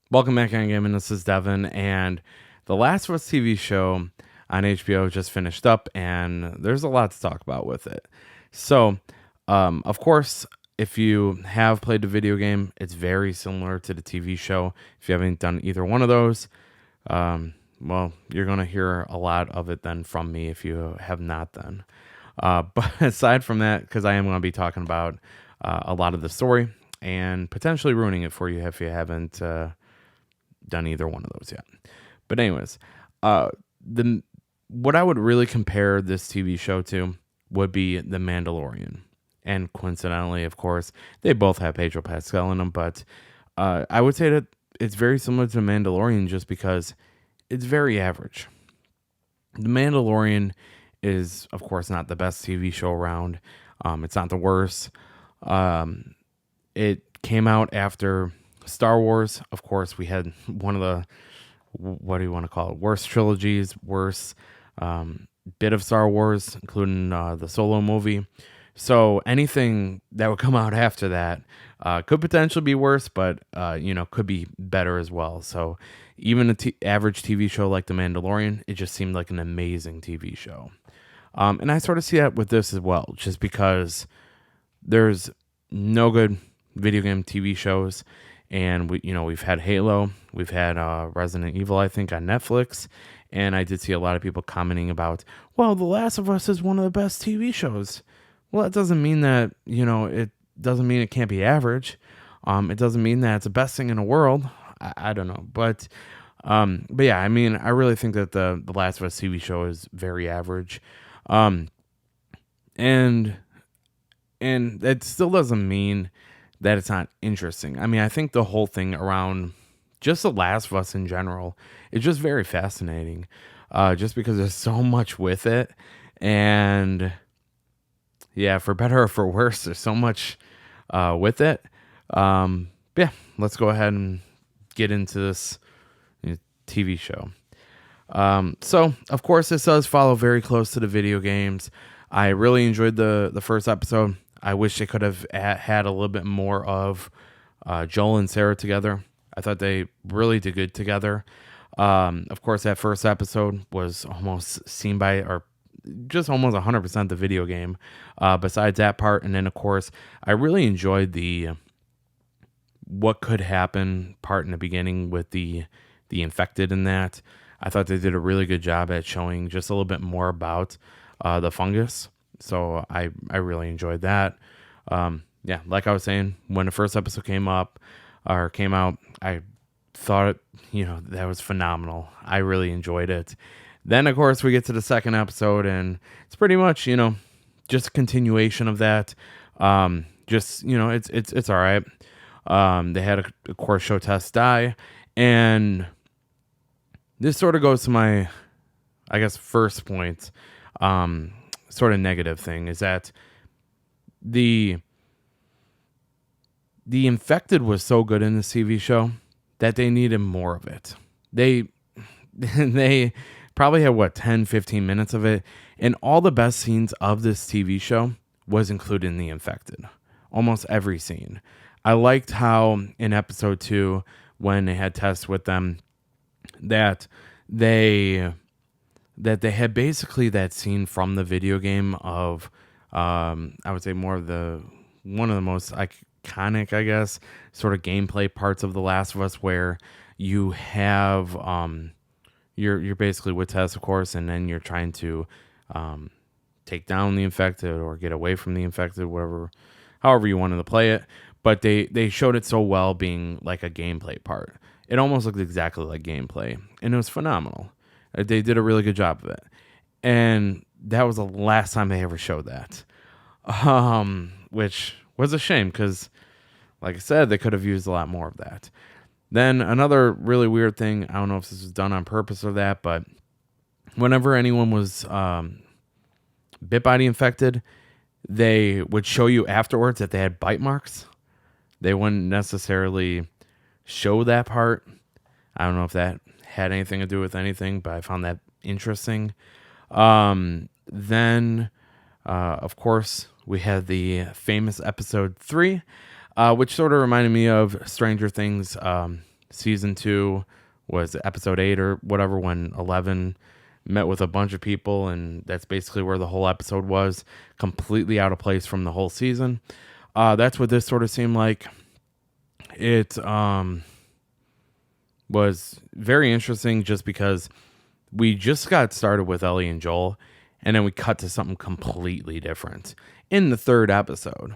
Welcome back on Gaming. This is Devin, and the Last of Us TV show on HBO just finished up, and there's a lot to talk about with it. So, of course, if you have played the video game, it's very similar to the TV show. If you haven't done either one of those, well, you're gonna hear a lot of it then from me if you have not then. But aside from that, because I am going to be talking about a lot of the story and potentially ruining it for you if you haven't done either one of those yet. But anyways, the what I would really compare this TV show to would be The Mandalorian. And coincidentally, of course, they both have Pedro Pascal in them, but I would say that it's very similar to The Mandalorian just because it's very average. The Mandalorian is, of course, not the best TV show around. It's not the worst. Um, it came out after Star Wars. Of course, we had one of the, what do you want to call it, worst trilogies, worst bit of Star Wars, including the Solo movie. So anything that would come out after that could potentially be worse, but could be better as well. So even average TV show like The Mandalorian, it just seemed like an amazing TV show. And I sort of see that with this as well, just because there's no good video game TV shows, and we've had Halo, we've had Resident Evil, I think, on Netflix, and I did see a lot of people commenting about, well, The Last of Us is one of the best TV shows. Well, that doesn't mean that it doesn't mean it can't be average. It doesn't mean that it's the best thing in the world. I don't know, but yeah, I mean, I really think that the Last of Us TV show is very average, um, and and that still doesn't mean that it's not interesting. I mean, I think the whole thing around just The Last of Us in general is just very fascinating, just because there's so much with it, and yeah, for better or for worse, there's so much with it. Yeah, let's go ahead and get into this TV show. So, of course, this does follow very close to the video games. I really enjoyed the first episode. I wish they could have had a little bit more of Joel and Sarah together. I thought they really did good together. Of course, that first episode was almost seen by, or just almost 100% the video game. Besides that part, and then of course, I really enjoyed the what could happen part in the beginning with the infected in that. I thought they did a really good job at showing just a little bit more about the fungus. So I really enjoyed that. Yeah, like I was saying, when the first episode came out, I thought that was phenomenal. I really enjoyed it. Then of course we get to the second episode, and it's pretty much just a continuation of that. Just it's all right. They had a core show test die, and this sort of goes to my, I guess, first point, sort of negative thing, is that the infected was so good in this TV show that they needed more of it. They they probably had 10-15 minutes of it, and all the best scenes of this TV show was included in the infected. Almost every scene. I liked how in episode 2, when they had tests with them, that they had basically that scene from the video game of I would say more of one of the most iconic, I guess, sort of gameplay parts of The Last of Us, where you have you're basically with Tess, of course, and then you're trying to take down the infected or get away from the infected, however you wanted to play it. But they showed it so well being like a gameplay part. It almost looked exactly like gameplay, and it was phenomenal. They did a really good job of it. And that was the last time they ever showed that. Which was a shame because, like I said, they could have used a lot more of that. Then another really weird thing, I don't know if this was done on purpose or that, but whenever anyone was bit by the infected, they would show you afterwards that they had bite marks. They wouldn't necessarily show that part. I don't know if that had anything to do with anything, but I found that interesting. Then, of course, we had the famous episode 3, which sort of reminded me of Stranger Things season 2 was episode 8 or whatever, when 11 met with a bunch of people, and that's basically where the whole episode was, completely out of place from the whole season. That's what this sort of seemed like. It was very interesting just because we just got started with Ellie and Joel, and then we cut to something completely different in the third episode.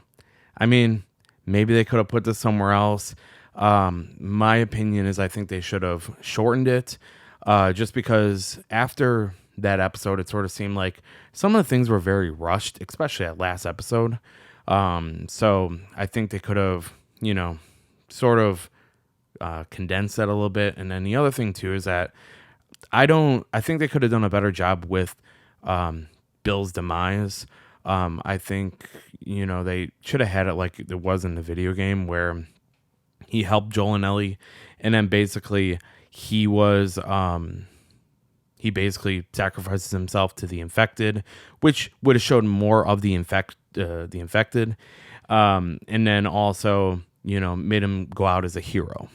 I mean, maybe they could have put this somewhere else. My opinion is I think they should have shortened it, just because after that episode, it sort of seemed like some of the things were very rushed, especially that last episode. So I think they could have, sort of condensed that a little bit. And then the other thing too is that I think they could have done a better job with Bill's demise. I think, they should have had it like it was in the video game, where he helped Joel and Ellie, and then basically he basically sacrifices himself to the infected, which would have showed more of the infected, and then also, made him go out as a hero.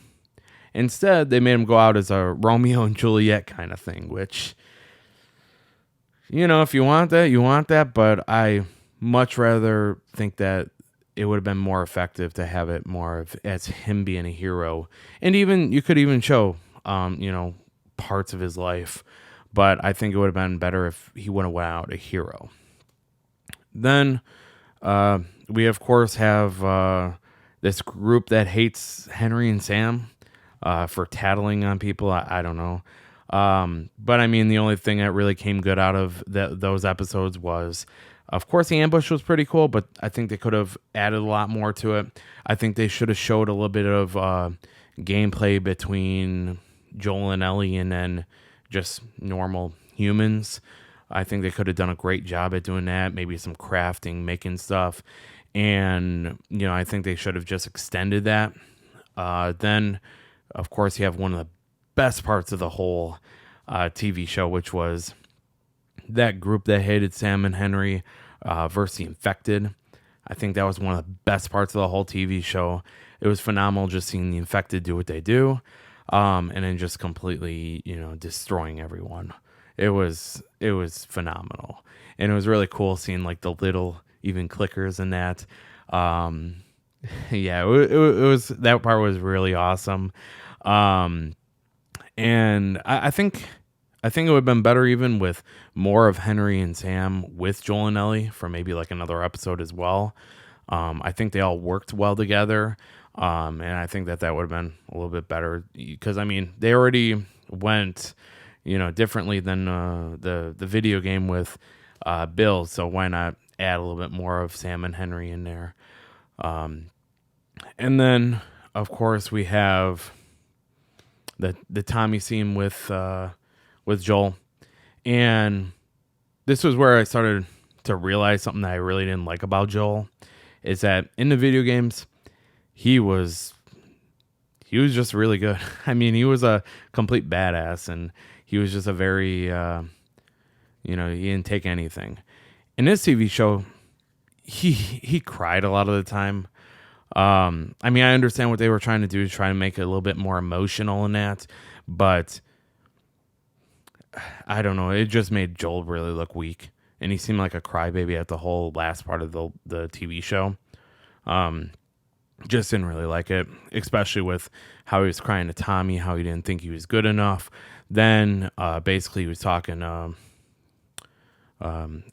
Instead, they made him go out as a Romeo and Juliet kind of thing, which, if you want that, you want that, but I much rather think that it would have been more effective to have it more of as him being a hero. And even, you could even show, parts of his life, but I think it would have been better if he would have went out a hero. Then, we of course have this group that hates Henry and Sam for tattling on people. I don't know. But I mean, the only thing that really came good out of those episodes was, of course, the ambush was pretty cool, but I think they could have added a lot more to it. I think they should have showed a little bit of gameplay between Joel and Ellie, and then just normal humans. I think they could have done a great job at doing that. Maybe some crafting, making stuff. And, I think they should have just extended that. Then, of course, you have one of the best parts of the whole TV show, which was that group that hated Sam and Henry versus the infected. I think that was one of the best parts of the whole TV show. It was phenomenal just seeing the infected do what they do, and then just completely, destroying everyone. It was phenomenal, and it was really cool seeing like the little even clickers in that. Yeah, it was, that part was really awesome. And I think it would have been better even with more of Henry and Sam with Joel and Ellie for maybe like another episode as well. I think they all worked well together. And I think that would have been a little bit better, because I mean, they already went, differently than the video game with Bill. So why not add a little bit more of Sam and Henry in there? And then, of course, we have the Tommy scene with Joel, and this was where I started to realize something that I really didn't like about Joel, is that in the video games, he was just really good. I mean, he was a complete badass, and he was just a very, he didn't take anything. In this TV show, he cried a lot of the time. I mean, I understand what they were trying to do, try to make it a little bit more emotional in that, but I don't know. It just made Joel really look weak, and he seemed like a crybaby at the whole last part of the TV show. Just didn't really like it, especially with how he was crying to Tommy, how he didn't think he was good enough. Then, basically, he was talking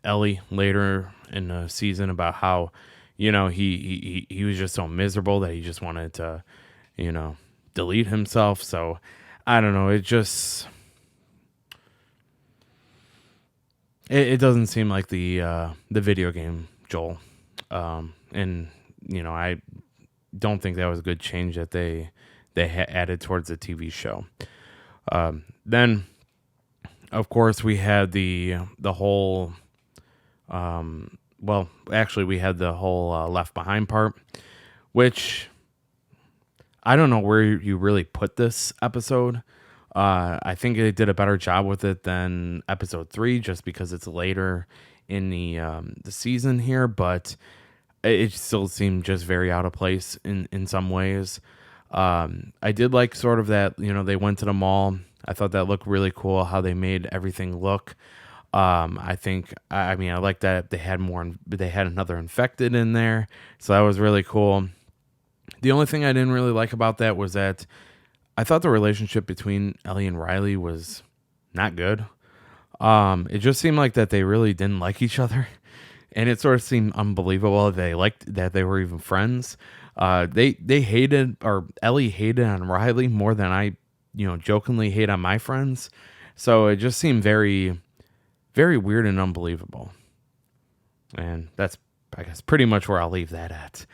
Ellie later in the season about how, he was just so miserable that he just wanted to, delete himself. So I don't know. It just, it doesn't seem like the video game Joel. And, I don't think that was a good change that they added towards the TV show. Then, of course, we had the whole, we had the whole Left Behind part, which I don't know where you really put this episode. I think they did a better job with it than episode 3, just because it's later in the season here, but it still seemed just very out of place in some ways. I did like sort of that, they went to the mall. I thought that looked really cool how they made everything look. I like that they had another infected in there. So that was really cool. The only thing I didn't really like about that was that I thought the relationship between Ellie and Riley was not good. It just seemed like that they really didn't like each other, and it sort of seemed unbelievable that they were even friends. They hated, or Ellie hated on Riley more than I, jokingly hate on my friends. So it just seemed very, very weird and unbelievable. And that's, I guess, pretty much where I'll leave that at.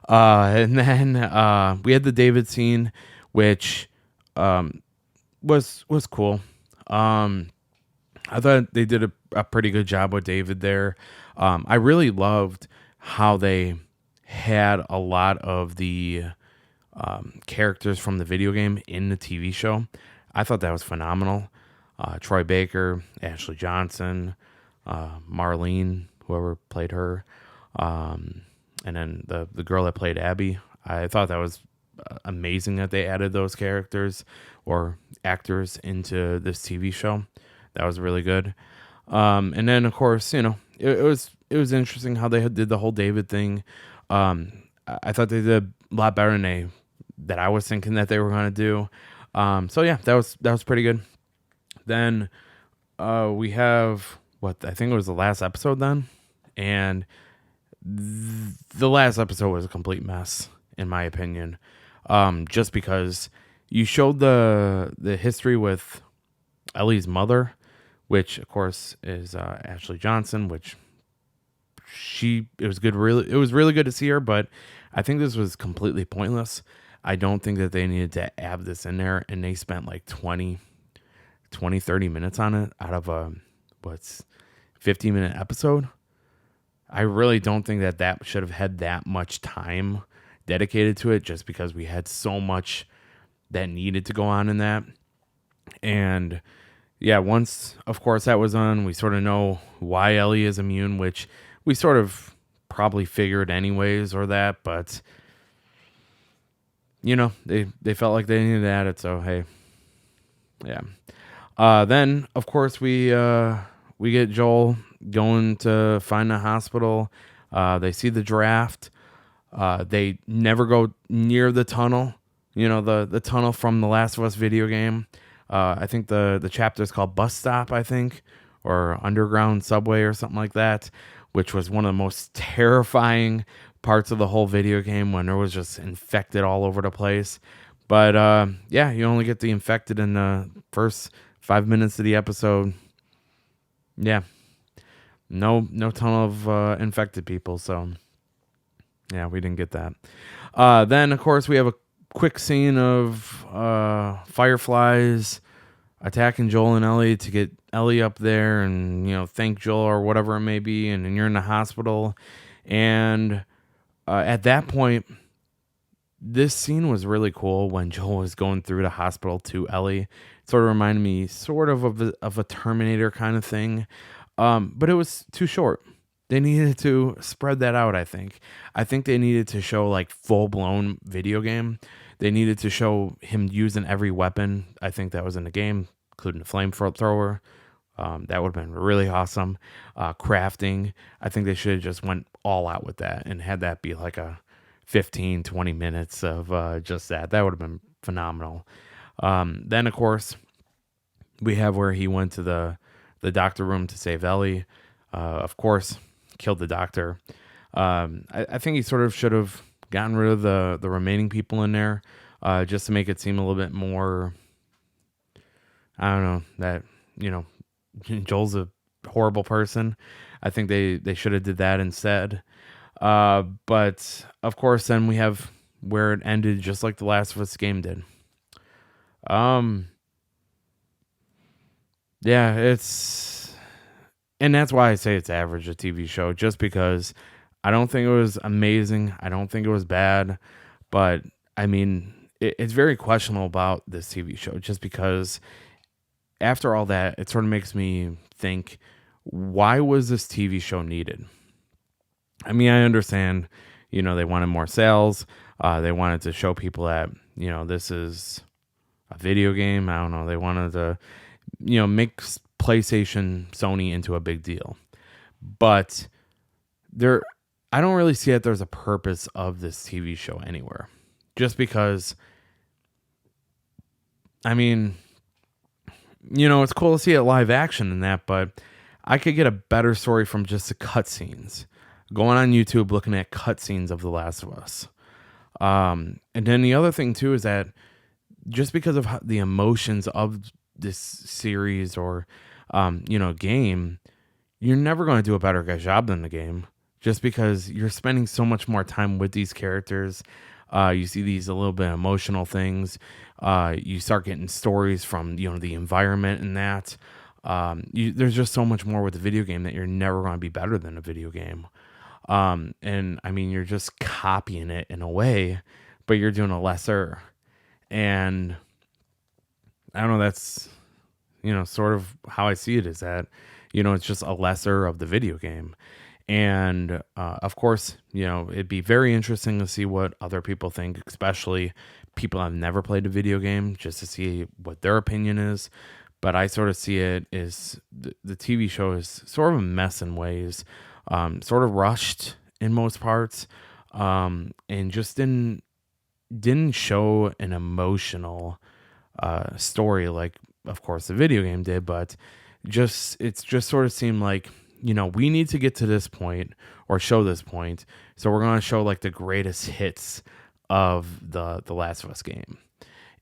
And then we had the David scene, which was cool. I thought they did a pretty good job with David there. I really loved how they had a lot of the characters from the video game in the TV show. I thought that was phenomenal. Troy Baker, Ashley Johnson, Marlene, whoever played her, and then the girl that played Abby. I thought that was amazing that they added those characters or actors into this TV show. That was really good. And then of course, it was interesting how they did the whole David thing. I thought they did a lot better than I was thinking that they were going to do. So yeah, that was pretty good. Then we have what I think it was the last episode then, and the last episode was a complete mess in my opinion. Just because you showed the history with Ellie's mother, which of course is Ashley Johnson, which it was really good to see her, but I think this was completely pointless. I don't think that they needed to add this in there, and they spent like 30 minutes on it out of a 15-minute episode. I really don't think that should have had that much time dedicated to it, just because we had so much that needed to go on in that. And yeah, once of course that was on, we sort of know why Ellie is immune, which we sort of probably figured anyways, or that, but they felt like they needed to add it, so hey, yeah. Then of course we get Joel going to find the hospital. They see the draft. They never go near the tunnel. The tunnel from the Last of Us video game. I think the chapter is called Bus Stop, I think, or Underground Subway or something like that, which was one of the most terrifying parts of the whole video game, when there was just infected all over the place. But yeah, you only get the infected in the first 5 minutes of the episode. Yeah, no ton of infected people, so yeah, we didn't get that. Then of course we have a quick scene of fireflies attacking Joel and Ellie to get Ellie up there and thank Joel or whatever it may be, and then you're in the hospital. And at that point, this scene was really cool when Joel was going through the hospital to Ellie. It sort of reminded me of a Terminator kind of thing, but it was too short. They needed to spread that out, I think. I think they needed to show like full-blown video game. They needed to show him using every weapon I think that was in the game, including the flamethrower. That would have been really awesome. Crafting. I think they should have just went all out with that and had that be like a 15-20 minutes of just that. That would have been phenomenal. Then, of course, we have where he went to the doctor room to save Ellie. Of course, killed the doctor. I think he sort of should have gotten rid of the remaining people in there, just to make it seem a little bit more, I don't know, that, Joel's a horrible person. I think they should have did that instead. But of course, then we have where it ended, just like the Last of Us game did. Yeah, and that's why I say it's average, a TV show, just because I don't think it was amazing. I don't think it was bad, but I mean, it's very questionable about this TV show, just because after all that, it sort of makes me think, why was this TV show needed? I mean, I understand, they wanted more sales. They wanted to show people that, this is a video game. I don't know. They wanted to, make PlayStation, Sony into a big deal. But there, I don't really see that there's a purpose of this TV show anywhere. Just because, I mean, it's cool to see it live action and that, but I could get a better story from just the cutscenes. Going on YouTube, looking at cutscenes of The Last of Us. And then the other thing too is that just because of the emotions of this series or, game, you're never going to do a better job than the game. Just because you're spending so much more time with these characters. You see these a little bit emotional things. You start getting stories from, the environment and that. There's just so much more with the video game that you're never going to be better than a video game. And I mean, you're just copying it in a way, but you're doing a lesser. And I don't know, that's, sort of how I see it is that, it's just a lesser of the video game. And of course, it'd be very interesting to see what other people think, especially people that have never played a video game, just to see what their opinion is. But I sort of see it as the TV show is sort of a mess in ways, sort of rushed in most parts, and just didn't show an emotional story like, of course, the video game did. But it's just sort of seemed like, we need to get to this point or show this point. So we're going to show like the greatest hits of the Last of Us game.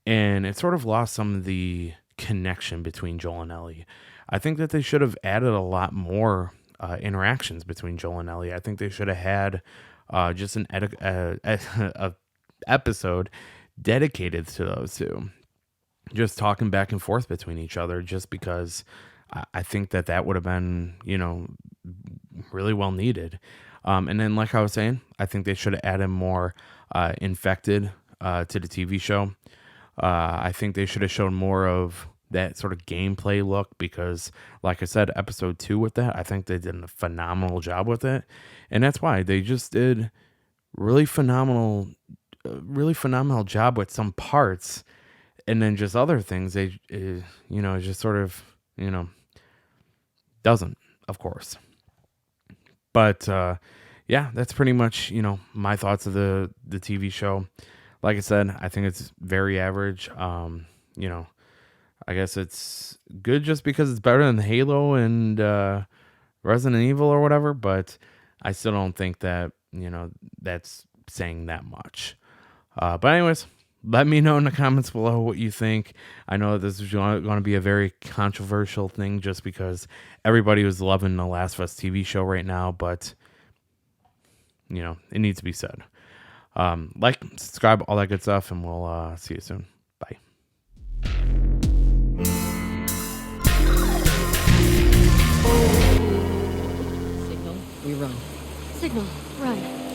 And it sort of lost some of the connection between Joel and Ellie. I think that they should have added a lot more interactions between Joel and Ellie. I think they should have had just a episode dedicated to those two. Just talking back and forth between each other, just because I think that would have been, really well needed. And then, like I was saying, I think they should have added more infected to the TV show. I think they should have shown more of that sort of gameplay look because, like I said, episode 2 with that, I think they did a phenomenal job with it. And that's why they just did really phenomenal job with some parts. And then just other things, just sort of, doesn't, of course. But yeah, that's pretty much, my thoughts of the TV show. Like I said, I think it's very average. I guess it's good just because it's better than Halo and Resident Evil or whatever. But I still don't think that, that's saying that much. But anyways, let me know in the comments below what you think. I know this is going to be a very controversial thing just because everybody was loving the Last of Us TV show right now, but, it needs to be said. Like, subscribe, all that good stuff, and we'll see you soon. Bye. Signal, we run. Signal, run.